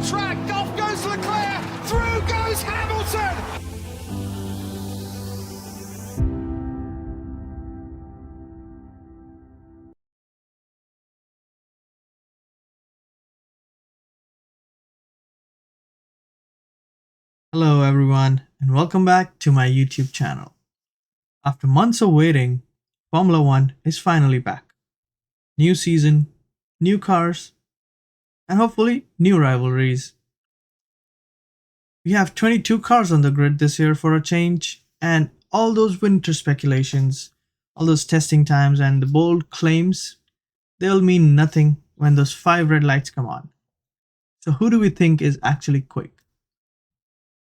track. Off goes Leclerc. Through goes Hamilton. Hello everyone and welcome back to my YouTube channel. After months of waiting, Formula 1 is finally back. New season, new cars, and hopefully new rivalries. We have 22 cars on the grid this year for a change, and all those winter speculations, all those testing times and the bold claims, they'll mean nothing when those 5 red lights come on. So who do we think is actually quick?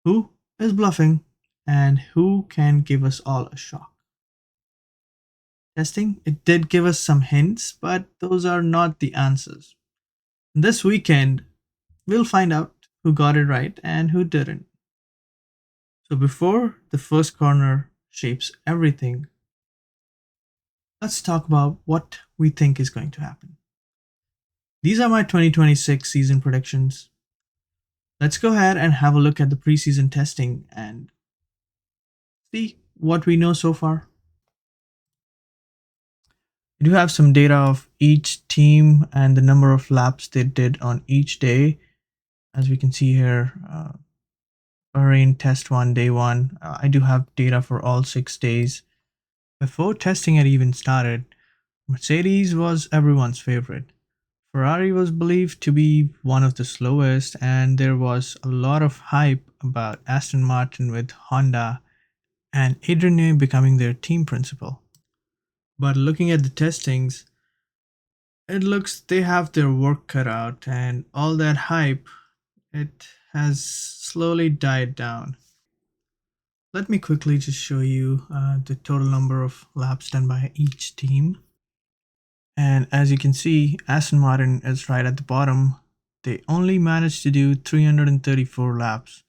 Who is bluffing? And who can give us all a shock? Testing, it did give us some hints, but those are not the answers. This weekend, we'll find out who got it right and who didn't. So before the first corner shapes everything, let's talk about what we think is going to happen. These are my 2026 season predictions. Let's go ahead and have a look at the preseason testing and see what we know so far. We do have some data of each team and the number of laps they did on each day. As we can see here, Bahrain test 1, day 1. I do have data for all 6 days. Before testing had even started, Mercedes was everyone's favorite. Ferrari was believed to be one of the slowest, and there was a lot of hype about Aston Martin with Honda and Adrian Newey becoming their team principal. But looking at the testings, it looks they have their work cut out, and all that hype, it has slowly died down. Let me quickly just show you the total number of laps done by each team. And as you can see, Aston Martin is right at the bottom. They only managed to do 334 laps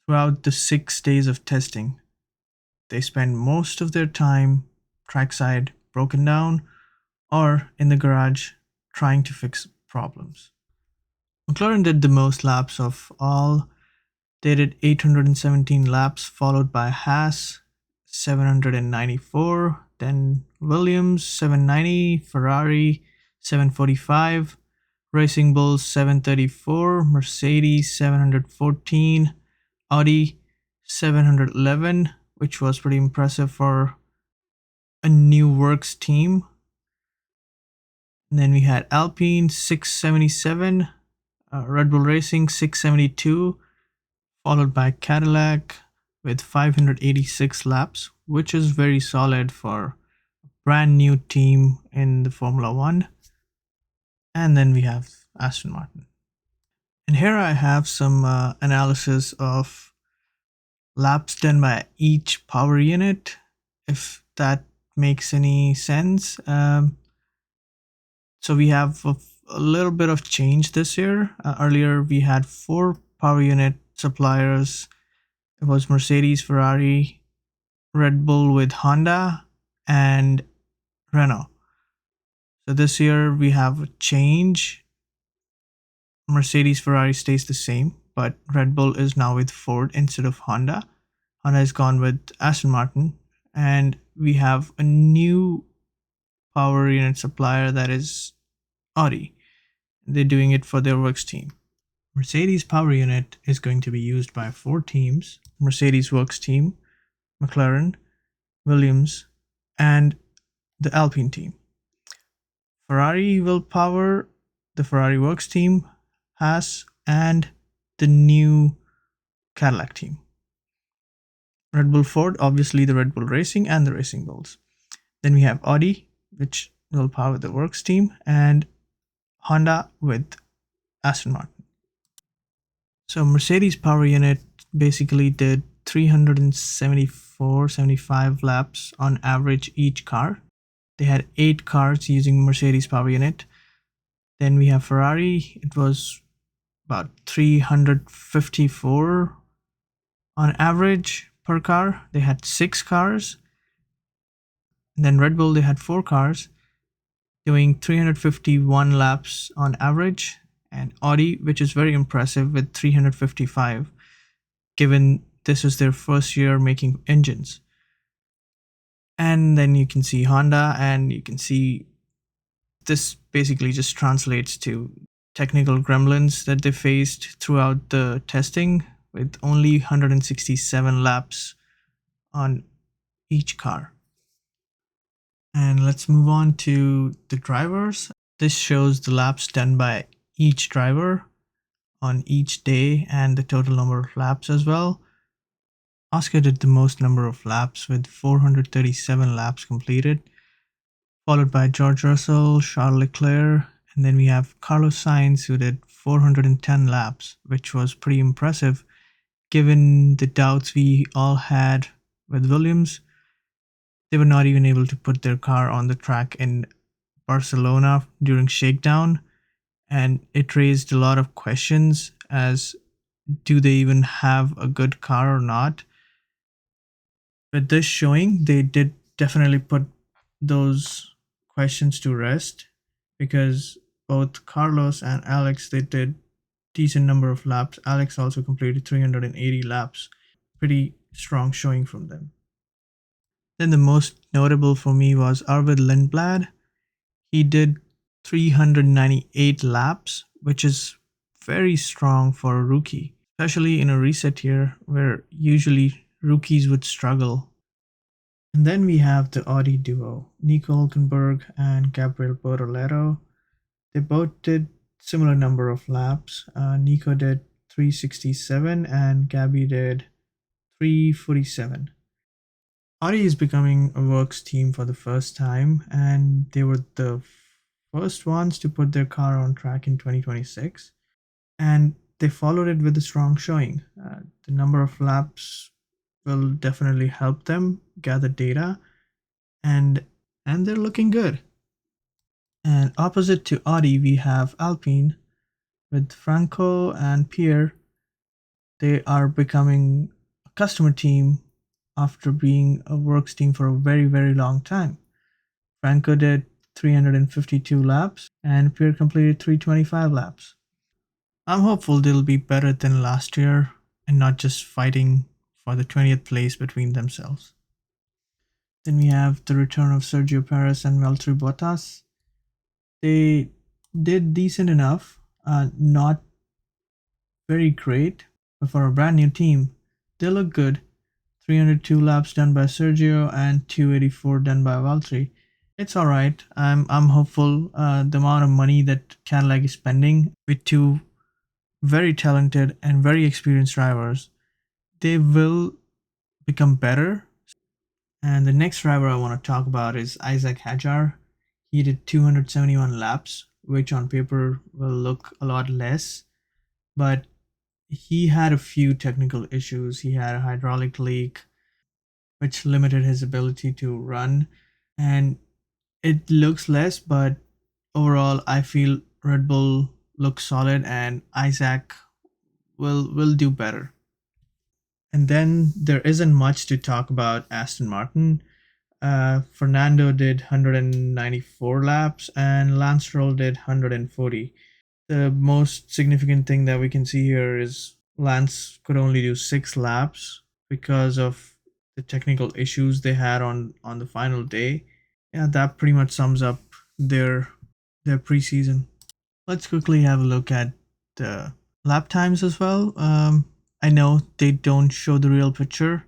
throughout the 6 days of testing. They spend most of their time trackside broken down or in the garage trying to fix problems. McLaren did the most laps of all. They did 817 laps, followed by Haas 794, then Williams 790, Ferrari 745, Racing Bulls 734, Mercedes 714, Audi 711, which was pretty impressive for a new works team. And then we had Alpine 677, Red Bull Racing 672, followed by Cadillac with 586 laps, which is very solid for a brand new team in the Formula 1. And then we have Aston Martin. And here I have some analysis of laps done by each power unit, if that makes any sense. So we have a little bit of change this year. Earlier we had 4 power unit suppliers. It was Mercedes, Ferrari, Red Bull with Honda, and Renault. So this year we have a change. Mercedes, Ferrari stays the same, but Red Bull is now with Ford instead of Honda. Honda has gone with Aston Martin, and we have a new power unit supplier, that is Audi. They're doing it for their works team. Mercedes power unit is going to be used by 4 teams: Mercedes works team, McLaren, Williams, and the Alpine team. Ferrari will power the Ferrari works team, Haas, and the new Cadillac team. Red Bull Ford, obviously the Red Bull Racing and the Racing Bulls. Then we have Audi, which will power the works team, and Honda with Aston Martin. So Mercedes power unit basically did 374-75 laps on average each car. They had 8 cars using Mercedes power unit. Then we have Ferrari, it was about 354 on average per car. They had 6 cars. And then Red Bull, they had 4 cars doing 351 laps on average, and Audi, which is very impressive with 355, given this was their first year making engines. And then you can see Honda, and you can see this basically just translates to technical gremlins that they faced throughout the testing, with only 167 laps on each car. And let's move on to the drivers. This shows the laps done by each driver on each day and the total number of laps as well. Oscar did the most number of laps with 437 laps completed, followed by George Russell, Charles Leclerc, and then we have Carlos Sainz, who did 410 laps, which was pretty impressive given the doubts we all had with Williams. They were not even able to put their car on the track in Barcelona during shakedown, and it raised a lot of questions as do they even have a good car or not. With this showing, they did definitely put those questions to rest, because both Carlos and Alex, they did decent number of laps. Alex also completed 380 laps. Pretty strong showing from them. Then the most notable for me was Arvid Lindblad. He did 398 laps, which is very strong for a rookie, especially in a reset year where usually rookies would struggle. And then we have the Audi duo, Nico Hülkenberg and Gabriel Bortoleto. They both did similar number of laps. Nico did 367 and Gabby did 347. Audi is becoming a works team for the first time, and they were the first ones to put their car on track in 2026, and they followed it with a strong showing. The number of laps will definitely help them gather data, and they're looking good. And opposite to Audi, we have Alpine with Franco and Pierre. They are becoming a customer team after being a works team for a very, very long time. Franco did 352 laps and Pierre completed 325 laps. I'm hopeful they'll be better than last year and not just fighting for the 20th place between themselves. Then we have the return of Sergio Perez and Valtteri Bottas. They did decent enough, not very great, but for a brand new team, they look good. 302 laps done by Sergio and 284 done by Valtteri. It's alright. I'm hopeful. The amount of money that Cadillac is spending with two very talented and very experienced drivers, they will become better. And the next driver I want to talk about is Isaac Hadjar. He did 271 laps, which on paper will look a lot less, but he had a few technical issues. He had a hydraulic leak, which limited his ability to run, and it looks less, but overall, I feel Red Bull looks solid, and Isaac will do better. And then there isn't much to talk about Aston Martin. Fernando did 194 laps and Lance Stroll did 140. The most significant thing that we can see here is Lance could only do 6 laps because of the technical issues they had on the final day. Yeah, that pretty much sums up their preseason. Let's quickly have a look at the lap times as well. I know they don't show the real picture.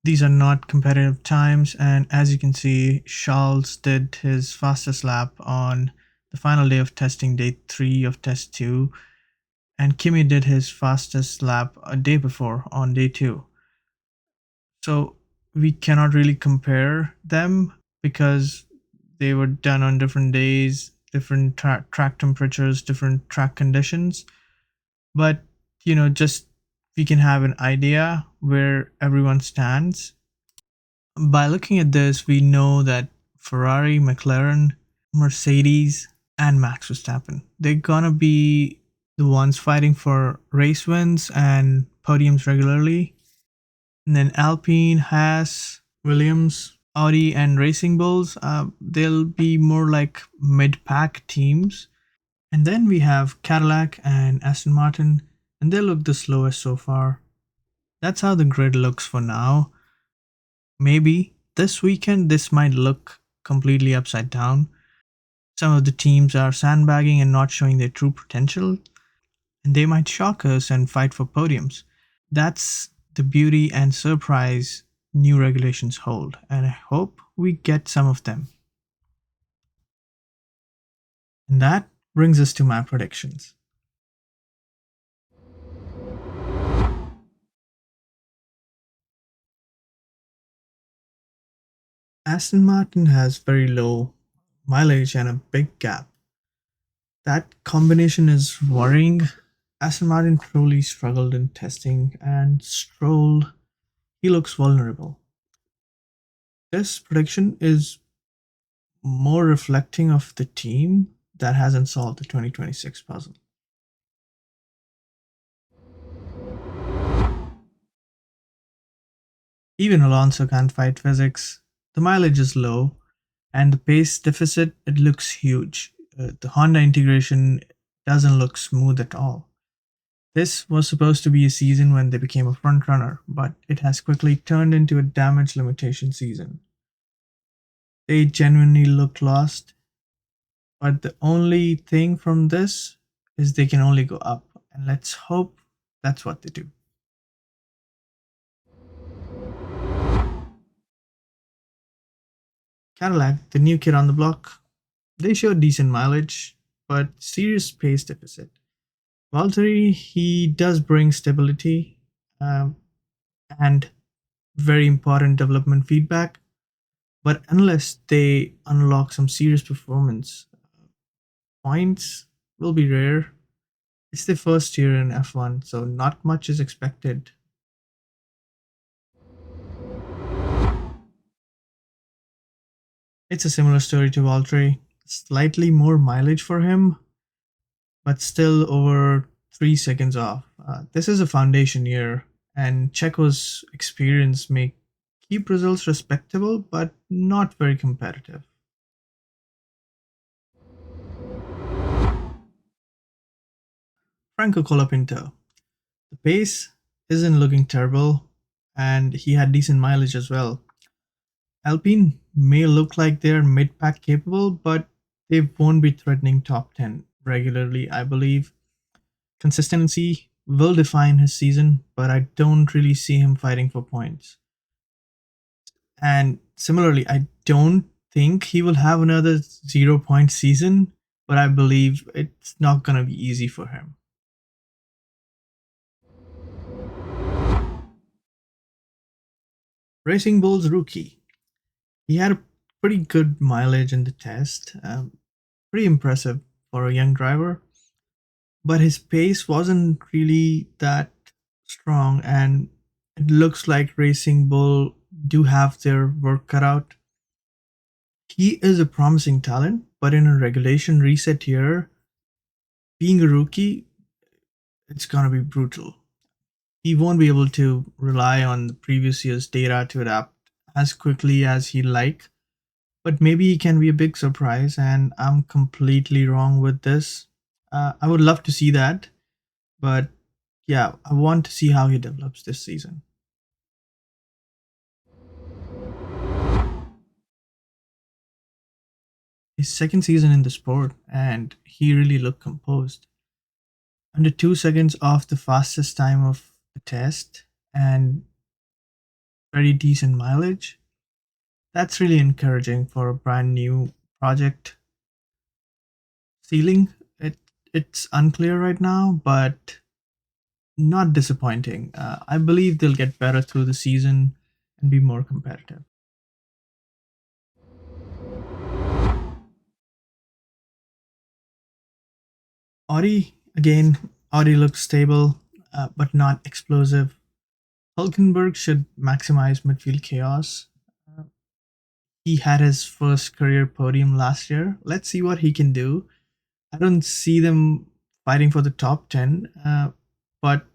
These are not competitive times, and as you can see, Charles did his fastest lap on the final day of testing, day 3 of test 2, and Kimi did his fastest lap a day before on day 2. So we cannot really compare them because they were done on different days, different track temperatures, different track conditions. But just we can have an idea where everyone stands. By looking at this, we know that Ferrari, McLaren, Mercedes, and Max Verstappen, they're gonna be the ones fighting for race wins and podiums regularly. And then Alpine, Haas, Williams, Audi, and Racing Bulls, they'll be more like mid-pack teams. And then we have Cadillac and Aston Martin, and they look the slowest so far. That's how the grid looks for now. Maybe this weekend this might look completely upside down. Some of the teams are sandbagging and not showing their true potential, and they might shock us and fight for podiums. That's the beauty and surprise new regulations hold, and I hope we get some of them. And that brings us to my predictions. Aston Martin has very low mileage and a big gap. That combination is worrying. Aston Martin truly struggled in testing, and Stroll, he looks vulnerable. This prediction is more reflecting of the team that hasn't solved the 2026 puzzle. Even Alonso can't fight physics. The mileage is low, and the pace deficit it looks huge. The Honda integration doesn't look smooth at all. This was supposed to be a season when they became a frontrunner, but it has quickly turned into a damage limitation season. They genuinely look lost, but the only thing from this is they can only go up, and let's hope that's what they do. Cadillac, the new kid on the block, they show decent mileage, but serious pace deficit. Valtteri, he does bring stability um, and very important development feedback, but unless they unlock some serious performance, points will be rare. It's their first year in F1, so not much is expected. It's a similar story to Valtteri, slightly more mileage for him, but still over 3 seconds off. This is a foundation year, and Checo's experience may keep results respectable, but not very competitive. Franco Colapinto. The pace isn't looking terrible, and he had decent mileage as well. Alpine may look like they're mid pack capable, but they won't be threatening top 10 regularly, I believe. Consistency will define his season, but I don't really see him fighting for points. And similarly, I don't think he will have another 0 point season, but I believe it's not going to be easy for him. Racing Bull's rookie. He had a pretty good mileage in the test, pretty impressive for a young driver, but his pace wasn't really that strong, and it looks like Racing Bull do have their work cut out. He is a promising talent, but in a regulation reset year, being a rookie, it's gonna be brutal. He won't be able to rely on the previous year's data to adapt as quickly as he'd like, but maybe he can be a big surprise, and I'm completely wrong with this. I would love to see that, but yeah, I want to see how he develops this season. His second season in the sport, and he really looked composed. Under 2 seconds off the fastest time of the test, and very decent mileage. That's really encouraging for a brand new project. Ceiling, it's unclear right now, but not disappointing. I believe they'll get better through the season and be more competitive. Audi, again, Audi looks stable, but not explosive. Hulkenberg should maximize midfield chaos. Uh, he had his first career podium last year. Let's see what he can do. I don't see them fighting for the top 10, but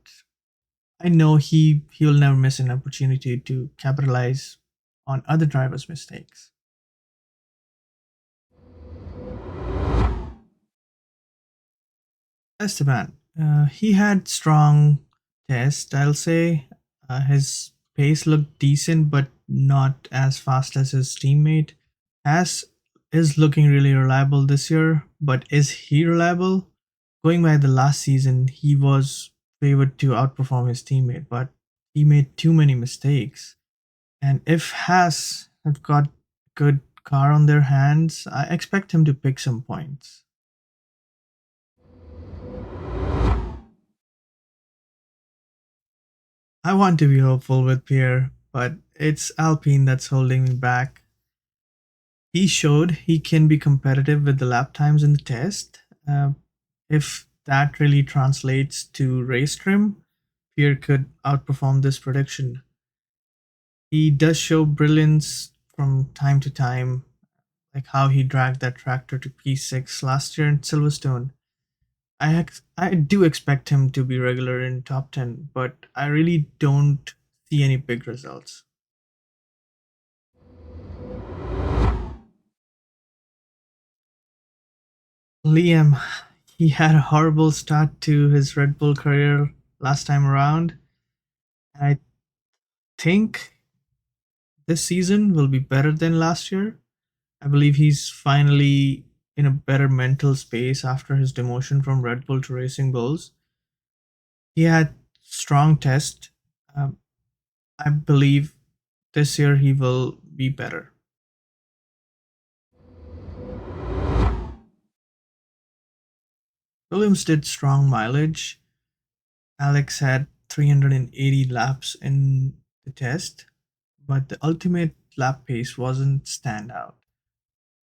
I know he will never miss an opportunity to capitalize on other drivers' mistakes. Esteban, he had strong test, I'll say. His pace looked decent, but not as fast as his teammate. As is looking really reliable this year, but is he reliable? Going by the last season, he was favored to outperform his teammate, but he made too many mistakes. And if Haas have got good car on their hands, I expect him to pick some points. I want to be hopeful with Pierre, but it's Alpine that's holding me back. He showed he can be competitive with the lap times in the test. Uh, if that really translates to race trim, Pierre could outperform this prediction. He does show brilliance from time to time, like how he dragged that tractor to P6 last year in Silverstone. I do expect him to be regular in top 10, but I really don't see any big results. Liam, he had a horrible start to his Red Bull career last time around. I think this season will be better than last year. I believe he's finally in a better mental space after his demotion from Red Bull to Racing Bulls. He had strong test. Um, I believe this year he will be better. Williams did strong mileage. Alex had 380 laps in the test, but the ultimate lap pace wasn't standout.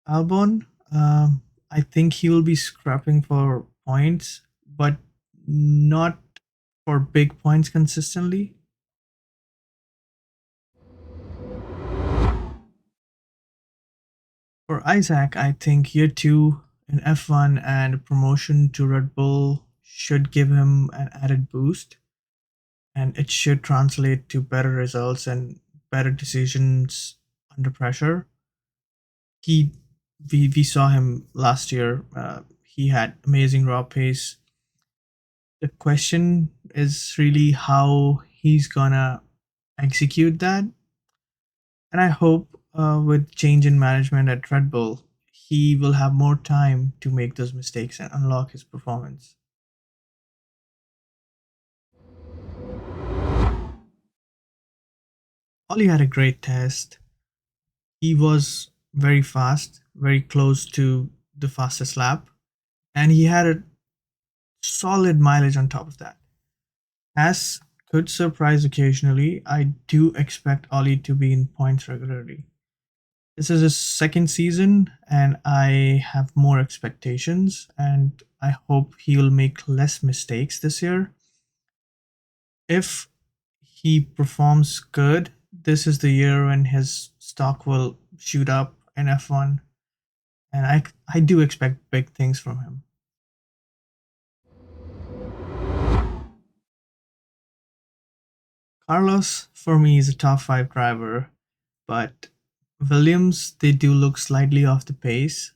Albon, I think he will be scrapping for points, but not for big points consistently. For Isaac, I think year two in F1 and promotion to Red Bull should give him an added boost, and it should translate to better results and better decisions under pressure. He, we saw him last year. He had amazing raw pace. The question is really how he's gonna execute that. And I hope with change in management at Red Bull, he will have more time to make those mistakes and unlock his performance. Ollie had a great test. He was very fast, very close to the fastest lap, and he had a solid mileage on top of that. As could surprise occasionally, I do expect Ollie to be in points regularly. This is his second season, and I have more expectations, and I hope he'll make less mistakes this year. If he performs good, this is the year when his stock will shoot up in F1, and I do expect big things from him. Carlos, for me, is a top five driver, but Williams, they do look slightly off the pace.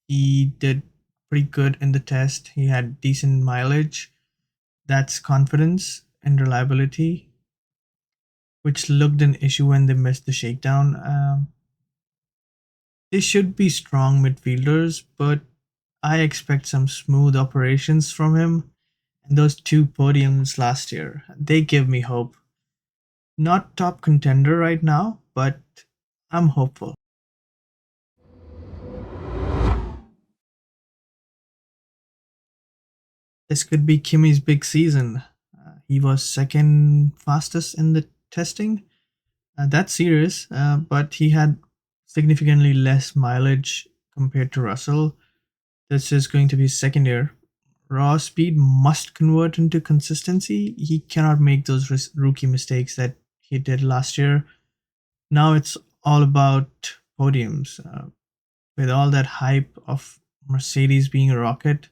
He did pretty good in the test. He had decent mileage. That's confidence and reliability, which looked an issue when they missed the shakedown. They should be strong midfielders, but I expect some smooth operations from him. And those two podiums last year, they give me hope. Not top contender right now, but I'm hopeful. This could be Kimi's big season. He was second fastest in the testing. That's serious, but he had significantly less mileage compared to Russell. This is going to be his second year. Raw speed must convert into consistency. He cannot make those rookie mistakes that he did last year. Now it's all about podiums. With all that hype of Mercedes being a rocket,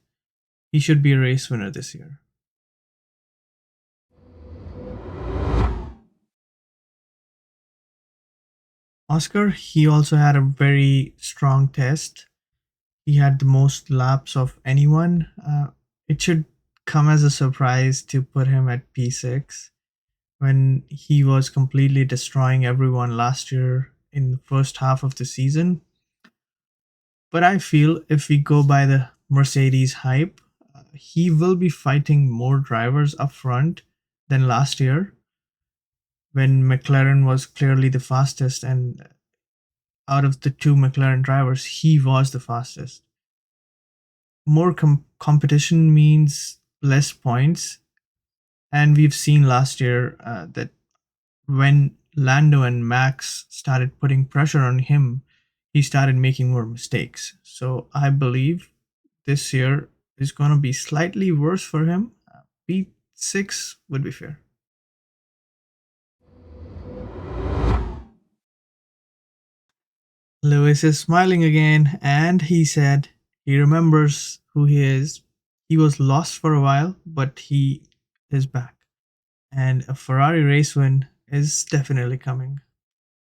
he should be a race winner this year. Oscar, he also had a very strong test. He had the most laps of anyone. It should come as a surprise to put him at P6 when he was completely destroying everyone last year in the first half of the season. But I feel if we go by the Mercedes hype, he will be fighting more drivers up front than last year when McLaren was clearly the fastest, and out of the two McLaren drivers, he was the fastest. More competition means less points, and we've seen last year that when Lando and Max started putting pressure on him, he started making more mistakes. So I believe this year is going to be slightly worse for him. P6 would be fair. Lewis is smiling again, and he said he remembers who he is. He was lost for a while, but he is back. And a Ferrari race win is definitely coming.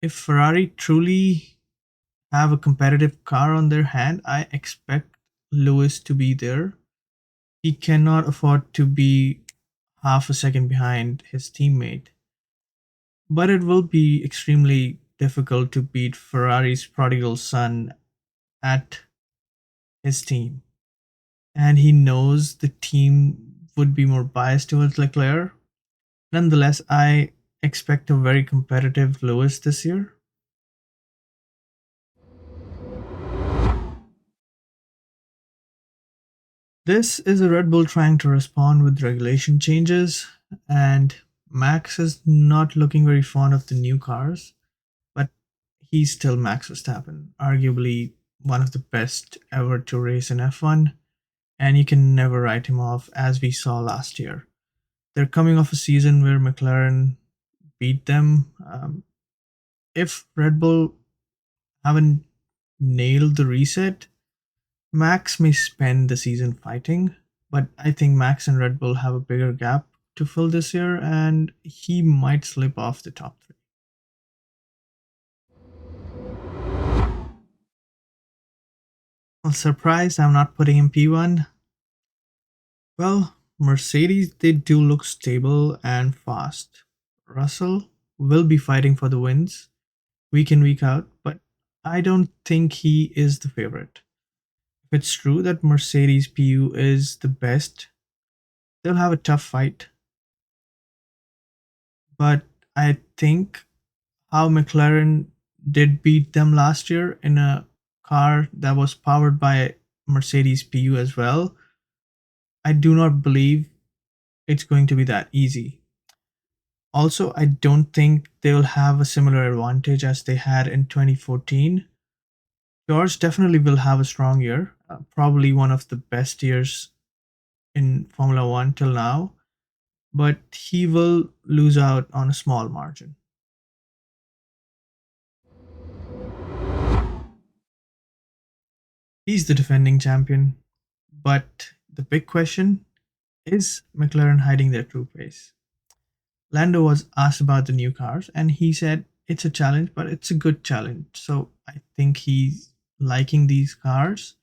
If Ferrari truly have a competitive car on their hand, I expect Lewis to be there. He cannot afford to be half a second behind his teammate. But it will be extremely difficult to beat Ferrari's prodigal son at his team. And he knows the team would be more biased towards Leclerc. Nonetheless, I expect a very competitive Lewis this year. This is a Red Bull trying to respond with regulation changes, and Max is not looking very fond of the new cars, but he's still Max Verstappen, arguably one of the best ever to race in F1, and you can never write him off as we saw last year. They're coming off a season where McLaren beat them. If Red Bull haven't nailed the reset, Max may spend the season fighting, but I think Max and Red Bull have a bigger gap to fill this year, and he might slip off the top three. Well, surprised I'm not putting him P1. Well, Mercedes, they do look stable and fast. Russell will be fighting for the wins week in, week out, but I don't think he is the favorite. If it's true that Mercedes PU is the best, they'll have a tough fight, but I think how McLaren did beat them last year in a car that was powered by Mercedes PU as well, I do not believe it's going to be that easy. Also, I don't think they will have a similar advantage as they had in 2014. George definitely will have a strong year, probably one of the best years in Formula One till now, but he will lose out on a small margin. He's the defending champion, but the big question is McLaren hiding their true pace? Lando was asked about the new cars and he said it's a challenge, but it's a good challenge. So I think he's liking these cars.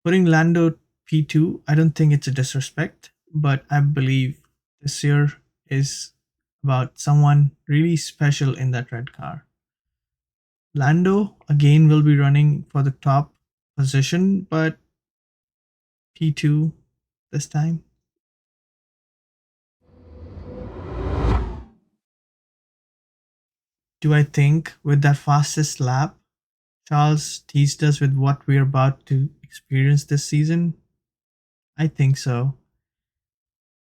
Putting Lando P2, I don't think it's a disrespect, but I believe this year is about someone really special in that red car. Lando again will be running for the top position, but P2 this time. Do I think with that fastest lap, Charles teased us with what we're about to experience this season? I think so.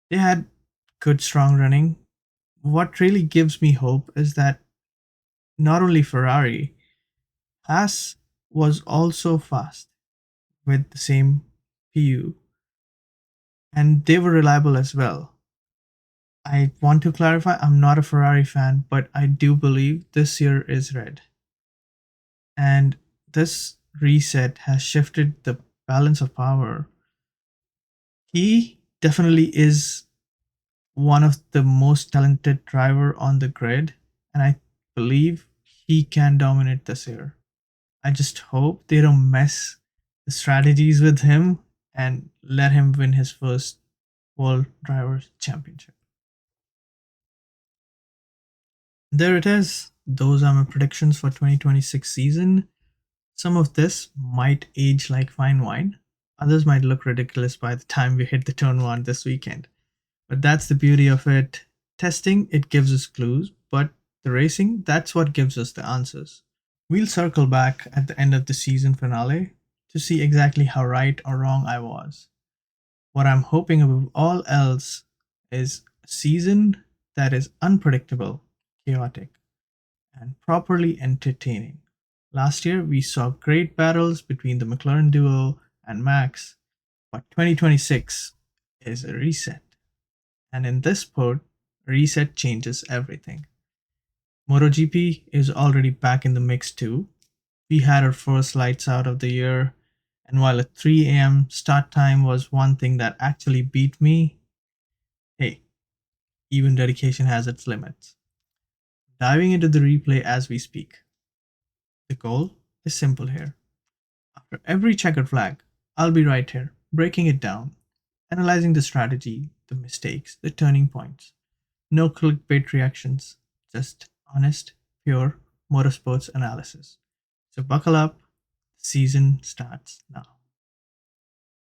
They had good, strong running. What really gives me hope is that not only Ferrari, Haas was also fast with the same PU, and they were reliable as well. I want to clarify I'm not a Ferrari fan, but I do believe this year is red. And this reset has shifted the balance of power. He definitely is one of the most talented driver on the grid, and I believe he can dominate this year. I just hope they don't mess the strategies with him and let him win his first World Drivers' Championship. There it is. Those are my predictions for 2026 season. Some of this might age like fine wine. Others might look ridiculous by the time we hit the turn one this weekend. But that's the beauty of it. Testing, it gives us clues, but the racing, that's what gives us the answers. We'll circle back at the end of the season finale to see exactly how right or wrong I was. What I'm hoping above all else is a season that is unpredictable, chaotic, and properly entertaining. Last year, we saw great battles between the McLaren duo and Max, but 2026 is a reset. And in this sport, reset changes everything. MotoGP is already back in the mix too. We had our first lights out of the year, and while a 3 a.m. start time was one thing that actually beat me, hey, even dedication has its limits. Diving into the replay as we speak. The goal is simple here. After every checkered flag, I'll be right here, breaking it down, analyzing the strategy, the mistakes, the turning points. No clickbait reactions, just honest, pure motorsports analysis. So buckle up, the season starts now.